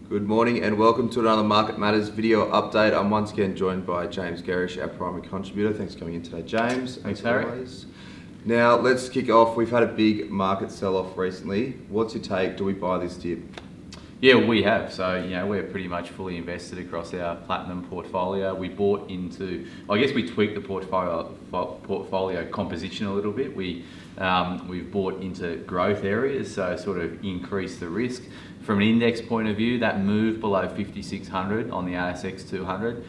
Good morning and welcome to another Market Matters video update. I'm once again joined by James Gerrish, our primary contributor. Thanks for coming in today, James. Thanks, Harry. Always. Now, let's kick off. We've had a big market sell-off recently. What's your take? Do we buy this dip? Yeah, we have. So, we're pretty much fully invested across our platinum portfolio. We bought into, we tweaked the portfolio composition a little bit. We've bought into growth areas, so sort of increase the risk. From an index point of view, that move below 5,600 on the ASX 200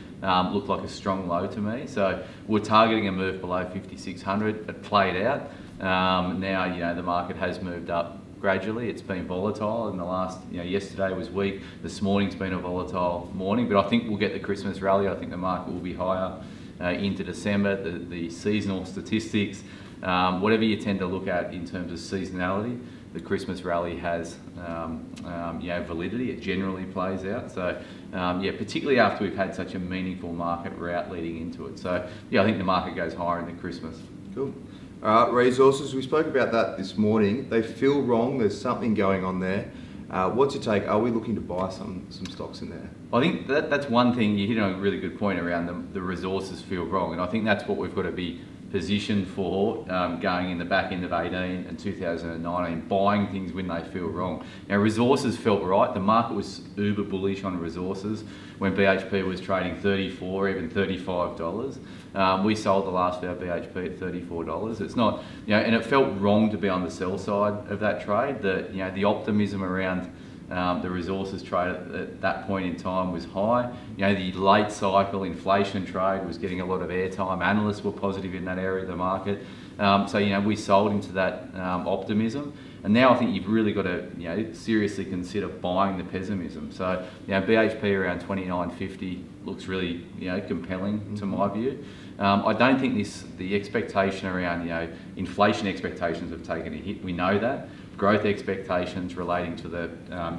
looked like a strong low to me. So we're targeting a move below 5,600. It played out. Now, the market has moved up gradually. It's been volatile in the last, yesterday was weak. This morning's been a volatile morning, but I think we'll get the Christmas rally. I think the market will be higher into December. The seasonal statistics, whatever you tend to look at in terms of seasonality, the Christmas rally has validity. It generally plays out. So particularly after we've had such a meaningful market rout leading into it. So I think the market goes higher into Christmas. Cool. All right, resources, we spoke about that this morning. They feel wrong. There's something going on there. What's your take? Are we looking to buy some stocks in there? I think that's one thing. You hit on a really good point around the resources feel wrong, and I think that's what we've got to be positioned for going in the back end of 18 and 2019, buying things when they feel wrong. Now, resources felt right. The market was uber bullish on resources when BHP was trading $34, even $35. We sold the last of our BHP at $34. It's not, and it felt wrong to be on the sell side of that trade. The optimism around the resources trade at that point in time was high. The late cycle inflation trade was getting a lot of airtime. Analysts were positive in that area of the market. So we sold into that optimism. And now I think you've really got to seriously consider buying the pessimism. So BHP around 29.50 looks really compelling to my view. I don't think the expectation around inflation expectations have taken a hit. We know that. Growth expectations relating to the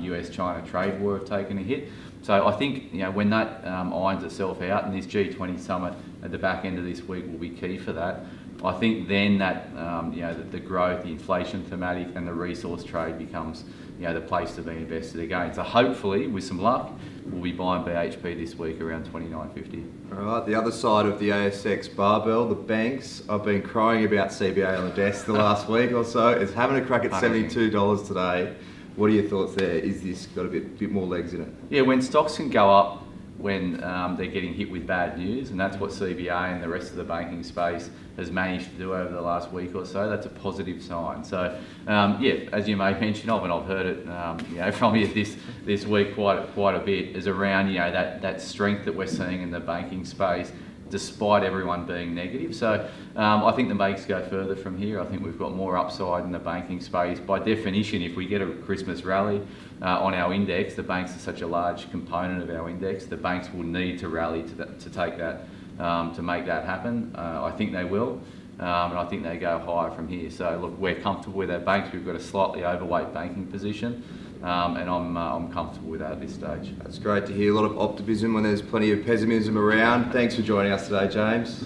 US-China trade war have taken a hit. So I think when that irons itself out, and this G20 summit at the back end of this week will be key for that. I think then that the growth, the inflation thematic, and the resource trade becomes the place to be invested again. So hopefully, with some luck, we'll be buying BHP this week around 29.50. All right, the other side of the ASX barbell, the banks. I've been crying about CBA on the desk the last week or so. It's having a crack at $72 today. What are your thoughts there? Is this got a bit more legs in it? Yeah, when stocks can go up when they're getting hit with bad news, and that's what CBA and the rest of the banking space has managed to do over the last week or so. That's a positive sign. So, as you may mention of, and I've heard it, from you this week quite a bit, is around that strength that we're seeing in the banking space, despite everyone being negative. So I think the banks go further from here. I think we've got more upside in the banking space. By definition, if we get a Christmas rally on our index, the banks are such a large component of our index, the banks will need to rally to take that, to make that happen. I think they will, and I think they go higher from here. So look, we're comfortable with our banks. We've got a slightly overweight banking position. And I'm comfortable with that at this stage. That's great to hear. A lot of optimism when there's plenty of pessimism around. Thanks for joining us today, James.